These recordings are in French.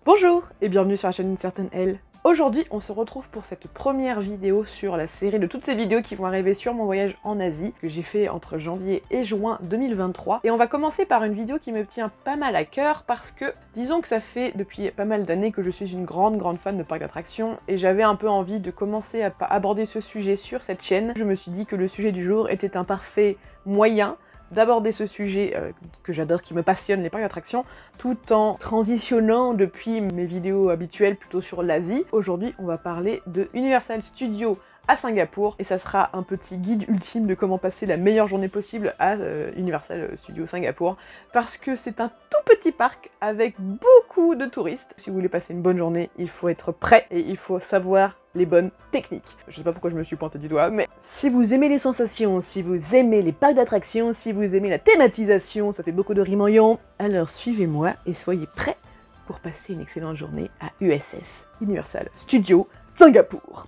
Bonjour et bienvenue sur la chaîne Une Certaine Elle. Aujourd'hui, on se retrouve pour cette première vidéo sur la série de toutes ces vidéos qui vont arriver sur mon voyage en Asie, que j'ai fait entre janvier et juin 2023. Et on va commencer par une vidéo qui me tient pas mal à cœur parce que, disons que ça fait depuis pas mal d'années que je suis une grande fan de parcs d'attractions et j'avais un peu envie de commencer à aborder ce sujet sur cette chaîne. Je me suis dit que le sujet du jour était un parfait moyen d'aborder ce sujet que j'adore, qui me passionne, les parcs d'attractions, tout en transitionnant depuis mes vidéos habituelles plutôt sur l'Asie. Aujourd'hui, on va parler de Universal Studios à Singapour, et ça sera un petit guide ultime de comment passer la meilleure journée possible à Universal Studios Singapour, parce que c'est un tout petit parc avec beaucoup de touristes. Si vous voulez passer une bonne journée, il faut être prêt et il faut savoir les bonnes techniques. Je sais pas pourquoi je me suis pointé du doigt, mais si vous aimez les sensations, si vous aimez les parcs d'attractions, si vous aimez la thématisation, ça fait beaucoup de rimes en ion, alors suivez-moi et soyez prêts pour passer une excellente journée à USS, Universal Studios Singapour.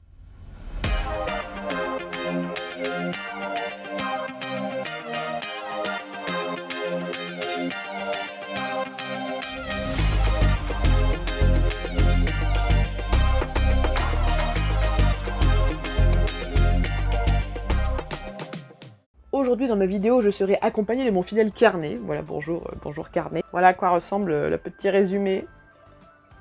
Aujourd'hui dans ma vidéo, je serai accompagnée de mon fidèle carnet. Voilà, bonjour carnet. Voilà à quoi ressemble le petit résumé.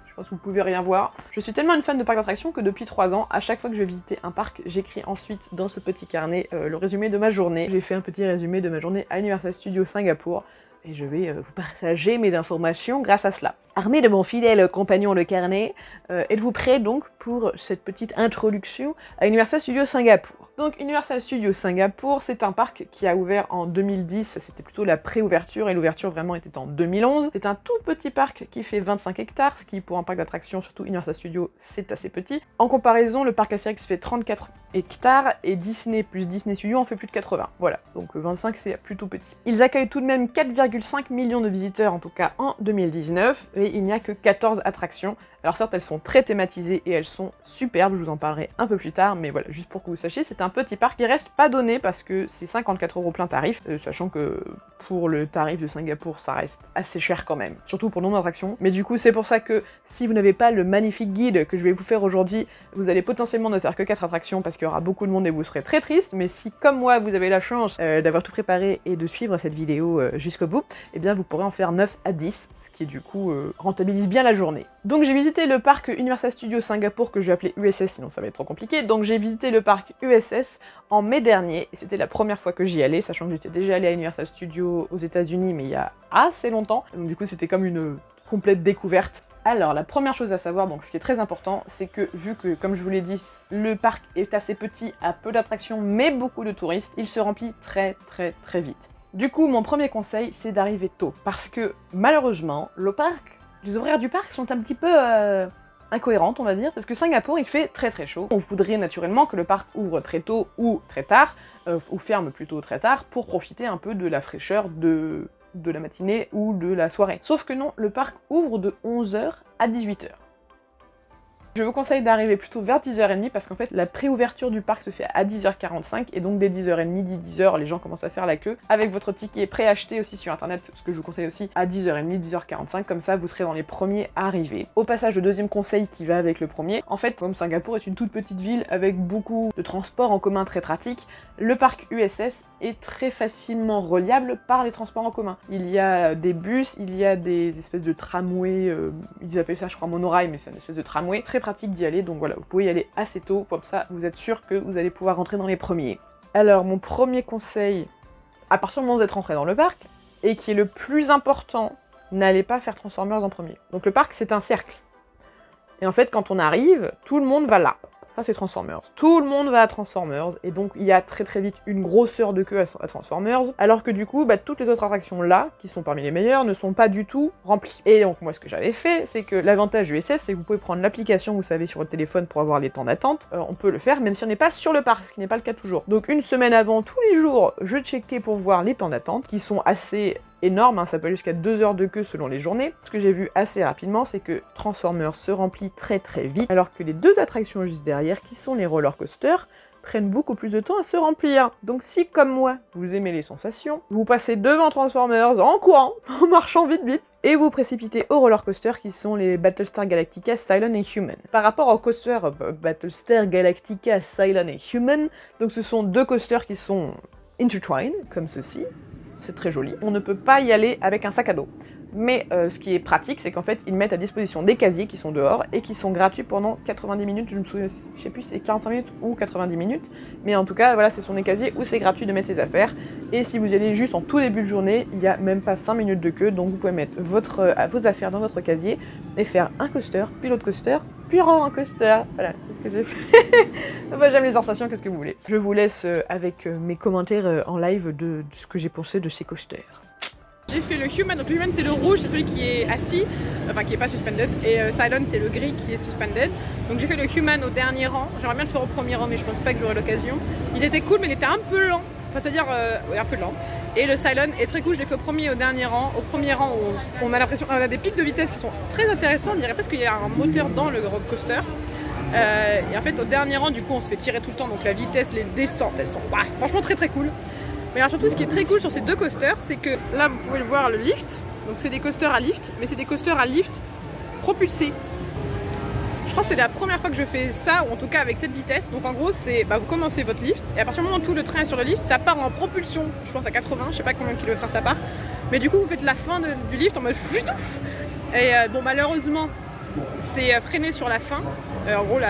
Je pense que vous pouvez rien voir. Je suis tellement une fan de parcs d'attractions que depuis 3 ans, à chaque fois que je vais visiter un parc, j'écris ensuite dans ce petit carnet le résumé de ma journée. J'ai fait un petit résumé de ma journée à Universal Studios Singapour et je vais vous partager mes informations grâce à cela. Armé de mon fidèle compagnon le carnet, êtes-vous prêts donc pour cette petite introduction à Universal Studios Singapour? Donc Universal Studios Singapour, c'est un parc qui a ouvert en 2010, c'était plutôt la pré-ouverture et l'ouverture vraiment était en 2011. C'est un tout petit parc qui fait 25 hectares, ce qui pour un parc d'attractions, surtout Universal Studios, c'est assez petit. En comparaison, le parc Astérix fait 34 hectares et Disney plus Disney Studios en fait plus de 80. Voilà, donc 25 c'est plutôt petit. Ils accueillent tout de même 4,5 millions de visiteurs en tout cas en 2019 et il n'y a que 14 attractions. Alors certes, elles sont très thématisées et elles sont superbes, je vous en parlerai un peu plus tard, mais voilà, juste pour que vous sachiez, c'est un petit parc qui reste pas donné parce que c'est 54 € plein tarif, sachant que pour le tarif de Singapour, ça reste assez cher quand même, surtout pour le nombre d'attractions. Mais du coup, c'est pour ça que si vous n'avez pas le magnifique guide que je vais vous faire aujourd'hui, vous allez potentiellement ne faire que 4 attractions parce qu'il y aura beaucoup de monde et vous serez très triste, mais si, comme moi, vous avez la chance d'avoir tout préparé et de suivre cette vidéo jusqu'au bout, eh bien vous pourrez en faire 9 à 10, ce qui du coup rentabilise bien la journée. Donc j'ai visité le parc Universal Studios Singapour que je vais appeler USS, sinon ça va être trop compliqué. Donc j'ai visité le parc USS en mai dernier, et c'était la première fois que j'y allais, sachant que j'étais déjà allée à Universal Studios aux États-Unis, mais il y a assez longtemps. Donc du coup c'était comme une complète découverte. Alors la première chose à savoir, donc ce qui est très important, c'est que vu que, comme je vous l'ai dit, le parc est assez petit, a peu d'attractions, mais beaucoup de touristes, il se remplit très vite. Du coup, mon premier conseil, c'est d'arriver tôt, parce que malheureusement, les horaires du parc sont un petit peu incohérentes, on va dire, parce que Singapour, il fait très chaud. On voudrait naturellement que le parc ouvre très tôt ou très tard, ou ferme plutôt très tard, pour profiter un peu de la fraîcheur de la matinée ou de la soirée. Sauf que non, le parc ouvre de 11 h à 18 h. Je vous conseille d'arriver plutôt vers 10h30 parce qu'en fait la préouverture du parc se fait à 10h45 et donc dès 10h30, 10h, les gens commencent à faire la queue avec votre ticket préacheté aussi sur internet, ce que je vous conseille aussi à 10h30, 10h45, comme ça vous serez dans les premiers arrivés. Au passage, le deuxième conseil qui va avec le premier, en fait comme Singapour est une toute petite ville avec beaucoup de transports en commun très pratiques, le parc USS est très facilement reliable par les transports en commun. Il y a des bus, il y a des espèces de tramways, ils appellent ça je crois monorail, mais c'est une espèce de tramway, très pratique d'y aller, donc voilà, vous pouvez y aller assez tôt, comme ça vous êtes sûr que vous allez pouvoir rentrer dans les premiers. Alors mon premier conseil, à partir du moment où vous êtes rentré dans le parc, et qui est le plus important, n'allez pas faire Transformers en premier. Donc le parc c'est un cercle, et en fait quand on arrive, tout le monde va là. Ça c'est Transformers. Tout le monde va à Transformers, et donc il y a très vite une grosseur de queue à Transformers, alors que du coup, toutes les autres attractions là, qui sont parmi les meilleures, ne sont pas du tout remplies. Et donc moi ce que j'avais fait, c'est que l'avantage du USS, c'est que vous pouvez prendre l'application, vous savez, sur votre téléphone pour avoir les temps d'attente. On peut le faire même si on n'est pas sur le parc, ce qui n'est pas le cas toujours. Donc une semaine avant, tous les jours, je checkais pour voir les temps d'attente, qui sont assez énorme, hein, ça peut aller jusqu'à 2 heures de queue selon les journées. Ce que j'ai vu assez rapidement, c'est que Transformers se remplit très vite, alors que les deux attractions juste derrière, qui sont les roller coasters, prennent beaucoup plus de temps à se remplir. Donc si, comme moi, vous aimez les sensations, vous passez devant Transformers en courant, en marchant vite, et vous précipitez au roller coaster qui sont les Battlestar Galactica Cylon et Human. Par rapport au coaster Battlestar Galactica Cylon et Human, donc ce sont deux coasters qui sont intertwined, comme ceci, c'est très joli. On ne peut pas y aller avec un sac à dos. Mais ce qui est pratique, c'est qu'en fait, ils mettent à disposition des casiers qui sont dehors et qui sont gratuits pendant 90 minutes. Je me souviens, je sais plus si c'est 45 minutes ou 90 minutes. Mais en tout cas, voilà, ce sont des casiers où c'est gratuit de mettre ses affaires. Et si vous y allez juste en tout début de journée, il n'y a même pas 5 minutes de queue. Donc vous pouvez mettre vos affaires dans votre casier et faire un coaster, puis l'autre coaster, puis un coaster. Voilà, c'est ce que j'ai fait. Enfin, j'aime les sensations, qu'est-ce que vous voulez. Je vous laisse avec mes commentaires en live de ce que j'ai pensé de ces coasters. J'ai fait le Human, donc le Human c'est le rouge, c'est celui qui est assis, enfin qui est pas suspended, et Cylon c'est le gris qui est suspended. Donc j'ai fait le Human au dernier rang, j'aimerais bien le faire au premier rang mais je pense pas que j'aurai l'occasion. Il était cool mais il était un peu lent, enfin c'est-à-dire un peu lent. Et le Cylon est très cool, je l'ai fait au premier et au dernier rang. Au premier rang on a l'impression, on a des pics de vitesse qui sont très intéressants, on dirait presque qu'il y a un moteur dans le roller coaster. Et en fait au dernier rang du coup on se fait tirer tout le temps, donc la vitesse, les descentes elles sont franchement très très cool. Mais alors surtout ce qui est très cool sur ces deux coasters, c'est que là vous pouvez le voir, le lift, donc c'est des coasters à lift, mais c'est des coasters à lift propulsés. Je crois que c'est la première fois que je fais ça, ou en tout cas avec cette vitesse. Donc en gros c'est, vous commencez votre lift, et à partir du moment où tout le train est sur le lift, ça part en propulsion, je pense à 80, je sais pas combien de kilomètres ça part. Mais du coup vous faites la fin du lift en mode chouitouf. Et bon malheureusement c'est freiné sur la fin. En gros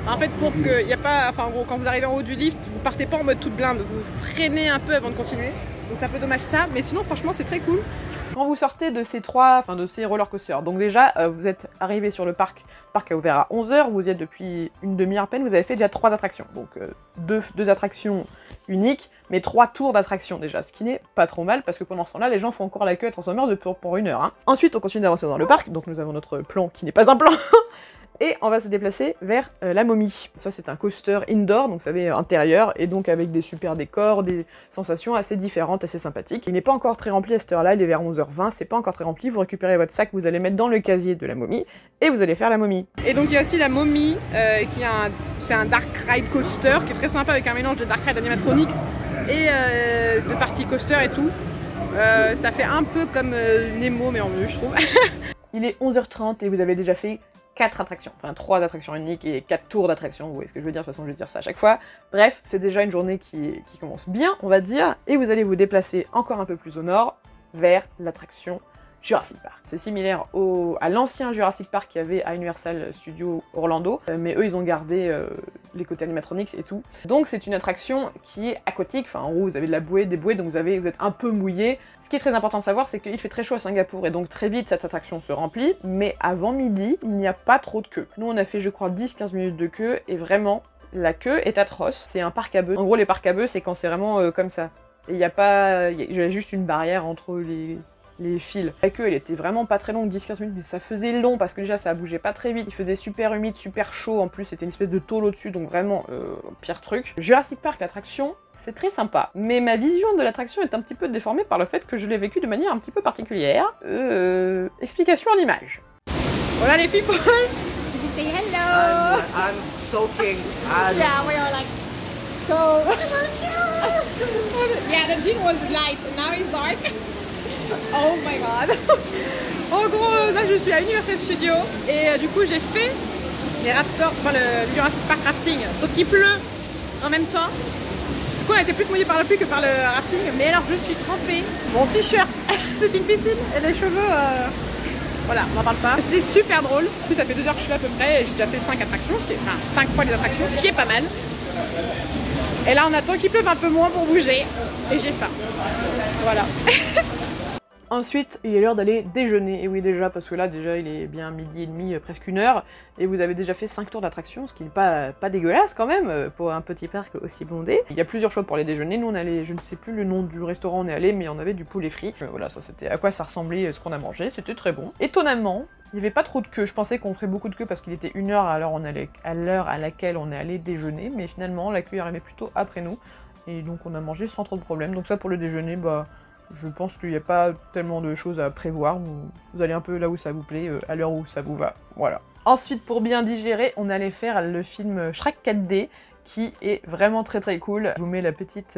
en fait pour que y a pas, enfin en gros quand vous arrivez en haut du lift, vous partez pas en mode toute blinde, vous freinez un peu avant de continuer. Donc c'est un peu dommage ça, mais sinon franchement c'est très cool. Quand vous sortez de ces de ces roller coasters, donc déjà vous êtes arrivé sur le parc. Le parc a ouvert à 11 h, vous y êtes depuis une demi-heure à peine, vous avez fait déjà 3 attractions. Donc deux attractions uniques, mais 3 tours d'attractions déjà, ce qui n'est pas trop mal parce que pendant ce temps-là, les gens font encore la queue à Transformers pour 1 heure. Hein. Ensuite, on continue d'avancer dans le parc, donc nous avons notre plan qui n'est pas un plan. Et on va se déplacer vers la momie. Ça c'est un coaster indoor, donc vous savez, intérieur, et donc avec des super décors, des sensations assez différentes, assez sympathiques. Il n'est pas encore très rempli à cette heure-là, il est vers 11 h 20, c'est pas encore très rempli, vous récupérez votre sac, vous allez mettre dans le casier de la momie, et vous allez faire la momie. Et donc il y a aussi la momie, c'est un dark ride coaster, qui est très sympa avec un mélange de dark ride animatronics et de party coaster et tout. Ça fait un peu comme Nemo, mais en mieux je trouve. Il est 11 h 30 et vous avez déjà fait 4 attractions, enfin 3 attractions uniques et 4 tours d'attractions, vous voyez ce que je veux dire, de toute façon je vais dire ça à chaque fois. Bref, c'est déjà une journée qui commence bien, on va dire, et vous allez vous déplacer encore un peu plus au nord, vers l'attraction Jurassic Park. C'est similaire à l'ancien Jurassic Park qu'il y avait à Universal Studios Orlando, mais eux ils ont gardé les côtés animatronics et tout. Donc c'est une attraction qui est aquatique, enfin en gros vous avez de la bouée, des bouées, donc vous êtes un peu mouillé. Ce qui est très important de savoir, c'est qu'il fait très chaud à Singapour, et donc très vite cette attraction se remplit, mais avant midi, il n'y a pas trop de queue. Nous on a fait je crois 10-15 minutes de queue, et vraiment, la queue est atroce. C'est un parc à bœufs. En gros les parcs à bœufs c'est quand c'est vraiment comme ça. Et il y a juste une barrière entre les fils. La queue elle était vraiment pas très longue, 10-15 minutes, mais ça faisait long parce que déjà ça bougeait pas très vite, il faisait super humide, super chaud, en plus c'était une espèce de tôle au-dessus, donc vraiment pire truc. Jurassic Park, l'attraction, c'est très sympa, mais ma vision de l'attraction est un petit peu déformée par le fait que je l'ai vécu de manière un petit peu particulière. Explication en images. Voilà les people. Say hello. I'm soaking. Yeah, we are like so. Yeah, the gin was light, and now it's dark. Oh my god. En gros, là je suis à Universal Studios et du coup j'ai fait les Raptors, enfin le Jurassic Park rafting, sauf qu'il pleut en même temps. Du coup on a été plus mouillé par la pluie que par le rafting, mais alors je suis trempée. Mon t-shirt, c'est une piscine et les cheveux, voilà, on n'en parle pas. C'était super drôle. En plus ça fait 2 heures que je suis là à peu près et j'ai déjà fait 5 attractions, enfin 5 fois les attractions, ce qui est pas mal. Et là on attend qu'il pleuve un peu moins pour bouger et j'ai faim. Voilà. Ensuite, il est l'heure d'aller déjeuner, et oui déjà, parce que là déjà il est bien midi et demi, presque 1 heure, et vous avez déjà fait 5 tours d'attraction, ce qui n'est pas dégueulasse quand même, pour un petit parc aussi bondé. Il y a plusieurs choix pour les déjeuners, nous on allait, je ne sais plus le nom du restaurant où on est allé, mais on avait du poulet frit. Voilà, ça c'était à quoi ça ressemblait ce qu'on a mangé, c'était très bon. Étonnamment, il n'y avait pas trop de queue, je pensais qu'on ferait beaucoup de queue parce qu'il était 1 heure à l'heure à laquelle on est allé déjeuner, mais finalement la queue arrivait plutôt après nous, et donc on a mangé sans trop de problème. Donc ça pour le déjeuner, je pense qu'il n'y a pas tellement de choses à prévoir, vous allez un peu là où ça vous plaît, à l'heure où ça vous va, voilà. Ensuite, pour bien digérer, on allait faire le film Shrek 4D, qui est vraiment très très cool. Je vous mets la petite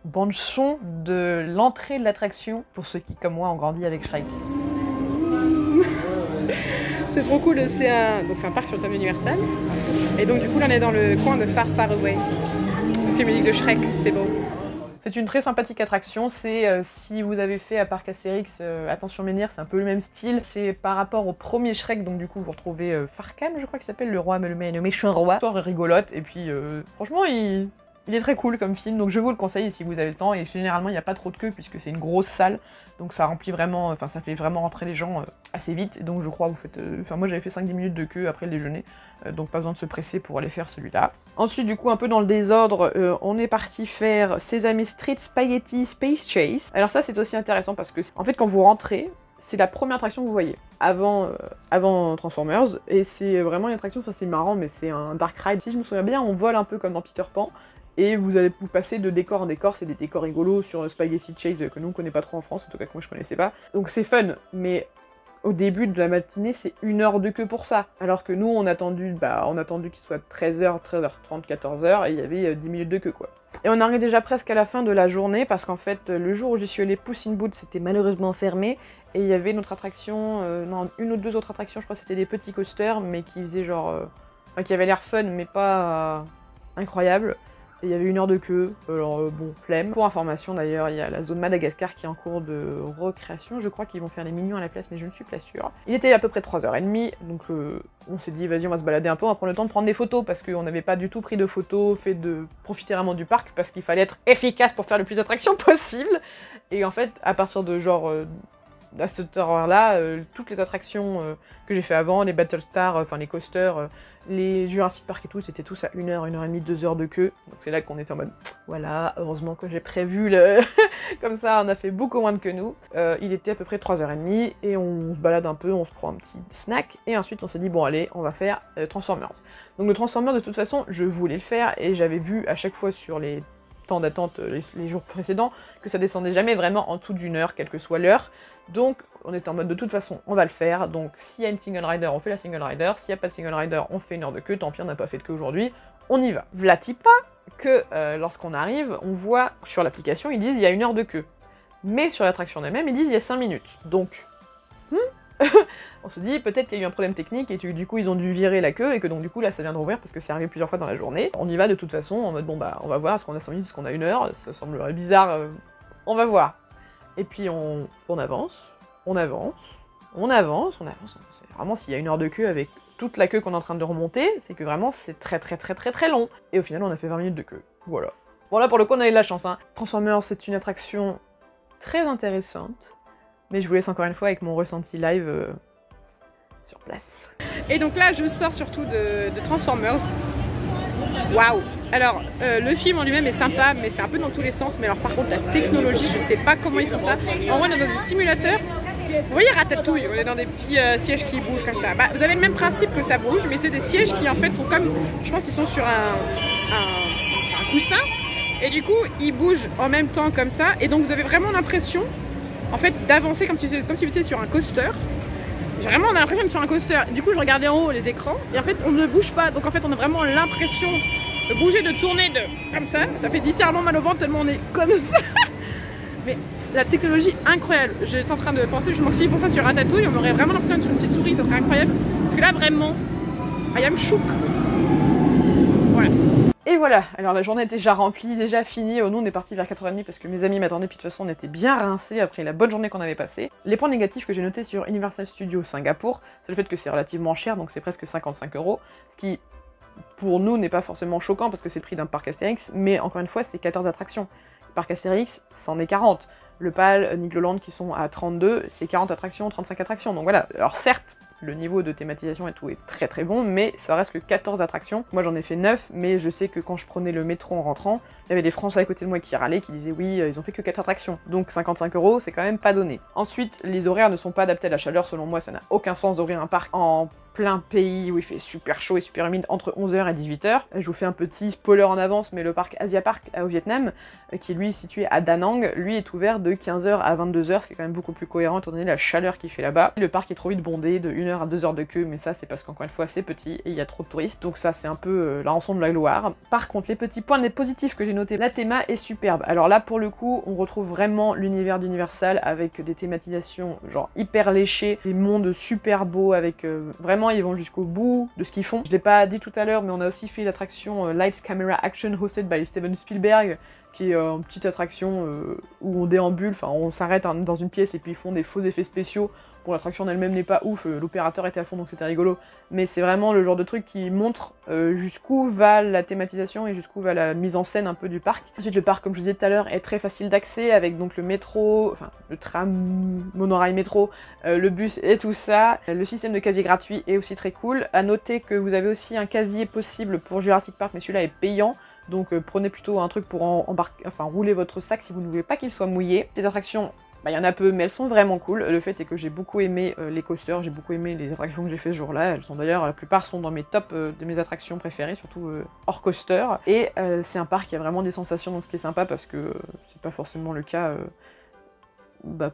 bande son de l'entrée de l'attraction, pour ceux qui, comme moi, ont grandi avec Shrek. C'est trop cool, c'est un parc sur le thème Universal. Et donc du coup là on est dans le coin de Far Far Away. Donc les musiques de Shrek, c'est beau. C'est une très sympathique attraction, c'est si vous avez fait à Parc Astérix Attention Menhir, c'est un peu le même style. C'est par rapport au premier Shrek, donc du coup vous retrouvez Farkan, je crois qu'il s'appelle, le roi, le méchant roi. L'histoire est rigolote, et puis franchement il est très cool comme film, donc je vous le conseille si vous avez le temps, et généralement il n'y a pas trop de queue puisque c'est une grosse salle, donc ça remplit vraiment, enfin ça fait vraiment rentrer les gens assez vite, et donc je crois vous faites, enfin moi j'avais fait 5-10 minutes de queue après le déjeuner, donc pas besoin de se presser pour aller faire celui-là. Ensuite du coup un peu dans le désordre, on est parti faire Sesame Street Spaghetti Space Chase. Alors ça c'est aussi intéressant parce que en fait quand vous rentrez, c'est la première attraction que vous voyez, avant Transformers, et c'est vraiment une attraction, enfin c'est marrant mais c'est un dark ride. Si je me souviens bien, on vole un peu comme dans Peter Pan, et vous allez vous passer de décor en décor, c'est des décors rigolos sur Spaghetti Chase que nous on connaît pas trop en France, en tout cas que moi je connaissais pas. Donc c'est fun, mais au début de la matinée c'est 1 heure de queue pour ça. Alors que nous on a attendu qu'il soit 13h, 13h30, 14h, et il y avait 10 minutes de queue quoi. Et on arrive déjà presque à la fin de la journée parce qu'en fait le jour où j'y suis allée, Puss in Boots c'était malheureusement fermé, et il y avait une autre attraction, non une ou deux autres attractions, je crois que c'était des petits coasters mais qui faisaient genre, qui avaient l'air fun mais pas incroyable. Et il y avait 1 heure de queue, alors bon, flemme. Pour information d'ailleurs, il y a la zone Madagascar qui est en cours de recréation, je crois qu'ils vont faire les mignons à la place mais je ne suis pas sûre. Il était à peu près 3h30, donc on s'est dit vas-y on va se balader un peu, on va prendre le temps de prendre des photos parce qu'on n'avait pas du tout pris de photos, fait de profiter vraiment du parc parce qu'il fallait être efficace pour faire le plus d'attractions possible. Et en fait, à partir de genre... à cette heure-là, toutes les attractions que j'ai fait avant, les Battlestar, enfin les coasters, les Jurassic Park et tout, c'était tous à 1 heure, 1h30, 2 heures de queue. Donc c'est là qu'on était en mode, voilà, heureusement que j'ai prévu le... Comme ça, on a fait beaucoup moins de que nous. Il était à peu près 3h30, et on se balade un peu, on se prend un petit snack, et ensuite on s'est dit, bon allez, on va faire Transformers. Donc le Transformers, de toute façon, je voulais le faire, et j'avais vu à chaque fois sur les temps d'attente les jours précédents que ça descendait jamais vraiment en dessous d'1 heure, quelle que soit l'heure. Donc on était en mode de toute façon on va le faire, donc s'il y a une single rider on fait la single rider, s'il n'y a pas de single rider on fait 1 heure de queue, tant pis on n'a pas fait de queue aujourd'hui, on y va. Vlati pas que lorsqu'on arrive, on voit sur l'application ils disent il y a 1 heure de queue, mais sur l'attraction elle-même ils disent il y a 5 minutes, donc on se dit peut-être qu'il y a eu un problème technique et du coup ils ont dû virer la queue et que donc du coup là ça vient de rouvrir parce que c'est arrivé plusieurs fois dans la journée. On y va de toute façon en mode bon bah on va voir, est-ce qu'on a 5 minutes, est-ce qu'on a 1 heure, ça semblerait bizarre, on va voir. Et puis on avance, on avance, on avance, on avance, c'est vraiment s'il y a 1 heure de queue avec toute la queue qu'on est en train de remonter, c'est que vraiment c'est très long. Et au final on a fait 20 minutes de queue, voilà. Bon là pour le coup on a eu de la chance hein. Transformers c'est une attraction très intéressante, mais je vous laisse encore une fois avec mon ressenti live sur place. Et donc là je sors surtout de Transformers. Waouh! Alors le film en lui-même est sympa mais c'est un peu dans tous les sens, mais alors par contre la technologie je sais pas comment ils font ça. En vrai on est dans des simulateurs, vous voyez Ratatouille, on est dans des petits sièges qui bougent comme ça. Bah, vous avez le même principe que ça bouge, mais c'est des sièges qui en fait sont comme, je pense qu'ils sont sur un coussin, et du coup ils bougent en même temps comme ça, et donc vous avez vraiment l'impression en fait d'avancer comme si vous étiez sur un coaster. J'ai vraiment l'impression d'être sur un coaster. Du coup je regardais en haut les écrans et en fait on ne bouge pas, donc en fait on a vraiment l'impression de bouger, de tourner comme ça fait littéralement mal au ventre tellement on est comme ça. Mais la technologie incroyable, j'étais en train de penser justement que s'ils font ça sur Ratatouille, on aurait vraiment l'impression d'être sur une petite souris, ça serait incroyable. Parce que là vraiment, I am shook. Voilà. Et voilà, alors la journée était déjà remplie, déjà finie. Nous on est parti vers 4h30 parce que mes amis m'attendaient, puis de toute façon on était bien rincés après la bonne journée qu'on avait passée. Les points négatifs que j'ai notés sur Universal Studios Singapour, c'est le fait que c'est relativement cher, donc c'est presque 55 €, ce qui pour nous n'est pas forcément choquant parce que c'est le prix d'un parc Astérix, mais encore une fois c'est 14 attractions. Le parc Astérix, c'en est 40. Le PAL, Nigloland qui sont à 32, c'est 40 attractions, 35 attractions, donc voilà. Alors certes, le niveau de thématisation et tout est très bon, mais ça reste que 14 attractions. Moi j'en ai fait 9, mais je sais que quand je prenais le métro en rentrant, il y avait des Français à côté de moi qui râlaient, qui disaient oui, ils ont fait que 4 attractions. Donc 55 €, c'est quand même pas donné. Ensuite, les horaires ne sont pas adaptés à la chaleur, selon moi ça n'a aucun sens d'ouvrir un parc en plein pays où il fait super chaud et super humide entre 11h et 18h. Je vous fais un petit spoiler en avance, mais le parc Asia Park au Vietnam, qui lui est situé à Da Nang, lui est ouvert de 15h à 22h, ce qui est quand même beaucoup plus cohérent étant donné la chaleur qu'il fait là-bas. Le parc est trop vite bondé, de 1h à 2h de queue, mais ça c'est parce qu'encore une fois c'est petit et il y a trop de touristes, donc ça c'est un peu la rançon de la gloire. Par contre, les petits points positifs que j'ai notés, la théma est superbe. Alors là pour le coup, on retrouve vraiment l'univers d'Universal avec des thématisations genre hyper léchées, des mondes super beaux avec vraiment ils vont jusqu'au bout de ce qu'ils font. Je l'ai pas dit tout à l'heure, mais on a aussi fait l'attraction Lights Camera Action hosted by Steven Spielberg, qui est une petite attraction où on déambule, enfin on s'arrête dans une pièce et puis ils font des faux effets spéciaux. Bon, l'attraction en elle-même n'est pas ouf, l'opérateur était à fond donc c'était rigolo, mais c'est vraiment le genre de truc qui montre jusqu'où va la thématisation et jusqu'où va la mise en scène un peu du parc. Ensuite le parc, comme je vous disais tout à l'heure, est très facile d'accès avec donc le métro, enfin le tram, monorail métro, le bus et tout ça. Le système de casier gratuit est aussi très cool. À noter que vous avez aussi un casier possible pour Jurassic Park, mais celui-là est payant. Donc prenez plutôt un truc pour rouler votre sac si vous ne voulez pas qu'il soit mouillé. Les attractions, il y en a peu, mais elles sont vraiment cool. Le fait est que j'ai beaucoup aimé les coasters, j'ai beaucoup aimé les attractions que j'ai fait ce jour-là. Elles sont d'ailleurs, la plupart sont dans mes tops de mes attractions préférées, surtout hors coaster. Et c'est un parc qui a vraiment des sensations, donc ce qui est sympa parce que c'est pas forcément le cas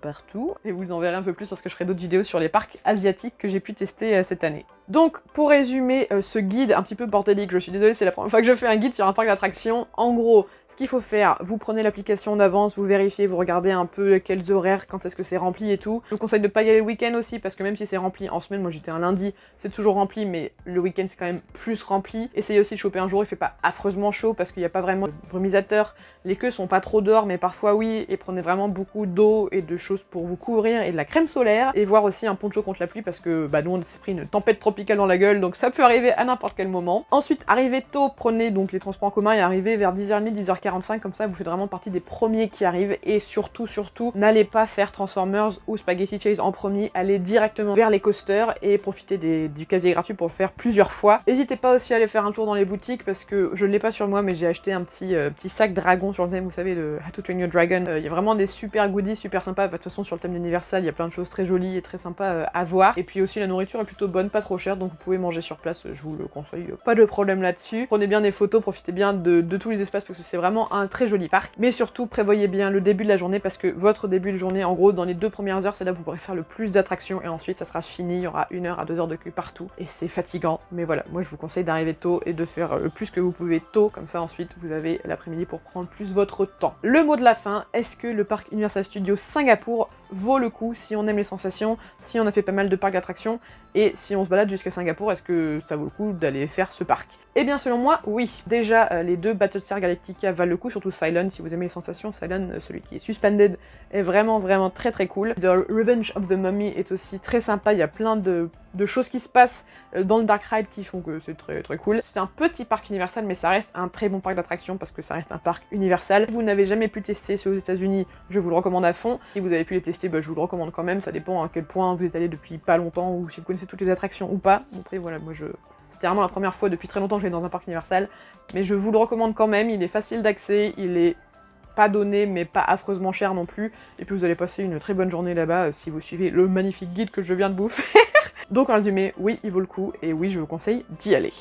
partout. Et vous en verrez un peu plus lorsque je ferai d'autres vidéos sur les parcs asiatiques que j'ai pu tester cette année. Donc, pour résumer ce guide un petit peu bordélique, je suis désolée, c'est la première fois que je fais un guide sur un parc d'attractions. En gros, ce qu'il faut faire, vous prenez l'application d'avance, vous vérifiez, vous regardez un peu quels horaires, quand est-ce que c'est rempli et tout. Je vous conseille de pas y aller le week-end aussi, parce que même si c'est rempli en semaine, moi j'étais un lundi, c'est toujours rempli, mais le week-end c'est quand même plus rempli. Essayez aussi de choper un jour où il fait pas affreusement chaud, parce qu'il n'y a pas vraiment de brumisateur. Les queues sont pas trop dehors, mais parfois oui, et prenez vraiment beaucoup d'eau et de choses pour vous couvrir, et de la crème solaire, et voir aussi un poncho contre la pluie, parce que nous on s'est pris une tempête tropicale dans la gueule, donc ça peut arriver à n'importe quel moment. Ensuite, arrivez tôt, prenez donc les transports en commun et arrivez vers 10h30, 10h45, comme ça vous faites vraiment partie des premiers qui arrivent. Et surtout, n'allez pas faire Transformers ou Spaghetti Chase en premier, allez directement vers les coasters et profitez du casier gratuit pour le faire plusieurs fois. N'hésitez pas aussi à aller faire un tour dans les boutiques, parce que je ne l'ai pas sur moi, mais j'ai acheté un petit sac dragon sur le thème, vous savez, le How to Train Your Dragon. Il y a vraiment des super goodies, super sympas. De toute façon, sur le thème d'Universal, il y a plein de choses très jolies et très sympas à voir. Et puis aussi, la nourriture est plutôt bonne, pas trop chère, donc vous pouvez manger sur place, je vous le conseille, pas de problème là-dessus. Prenez bien des photos, profitez bien de tous les espaces, parce que c'est vraiment un très joli parc. Mais surtout, prévoyez bien le début de la journée, parce que votre début de journée, en gros, dans les 2 premières heures, c'est là où vous pourrez faire le plus d'attractions, et ensuite ça sera fini, il y aura 1h à 2h de queue partout, et c'est fatigant. Mais voilà, moi je vous conseille d'arriver tôt et de faire le plus que vous pouvez tôt, comme ça ensuite vous avez l'après-midi pour prendre plus votre temps. Le mot de la fin, est-ce que le parc Universal Studios Singapour vaut le coup si on aime les sensations, si on a fait pas mal de parcs d'attractions, et si on se balade jusqu'à Singapour, est-ce que ça vaut le coup d'aller faire ce parc? Eh bien selon moi, oui. Déjà, les 2 Battlestar Galactica valent le coup, surtout Cylon, si vous aimez les sensations. Cylon, celui qui est suspended, est vraiment très très cool. The Revenge of the Mummy est aussi très sympa, il y a plein de choses qui se passent dans le Dark Ride qui font que c'est très cool. C'est un petit parc Universal, mais ça reste un très bon parc d'attractions parce que ça reste un parc Universal. Si vous n'avez jamais pu tester ceux aux États-Unis, je vous le recommande à fond. Si vous avez pu les tester, je vous le recommande quand même, ça dépend à quel point vous êtes allé depuis pas longtemps ou si vous connaissez toutes les attractions ou pas. Bon, après voilà, moi c'était vraiment la première fois depuis très longtemps que je vais dans un parc Universal, mais je vous le recommande quand même, il est facile d'accès, il est pas donné mais pas affreusement cher non plus, et puis vous allez passer une très bonne journée là-bas si vous suivez le magnifique guide que je viens de vous faire. Donc en résumé, oui, il vaut le coup, et oui, je vous conseille d'y aller.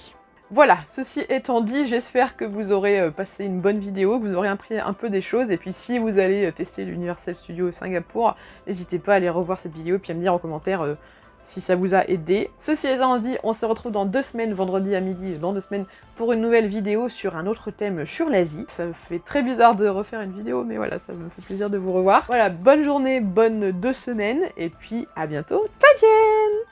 Voilà, ceci étant dit, j'espère que vous aurez passé une bonne vidéo, que vous aurez appris un peu des choses, et puis si vous allez tester l'Universal Studios Singapour, n'hésitez pas à aller revoir cette vidéo et puis à me dire en commentaire si ça vous a aidé. Ceci étant dit, on se retrouve dans 2 semaines, vendredi à midi, dans 2 semaines, pour une nouvelle vidéo sur un autre thème sur l'Asie. Ça me fait très bizarre de refaire une vidéo, mais voilà, ça me fait plaisir de vous revoir. Voilà, bonne journée, bonne 2 semaines, et puis à bientôt, tadien!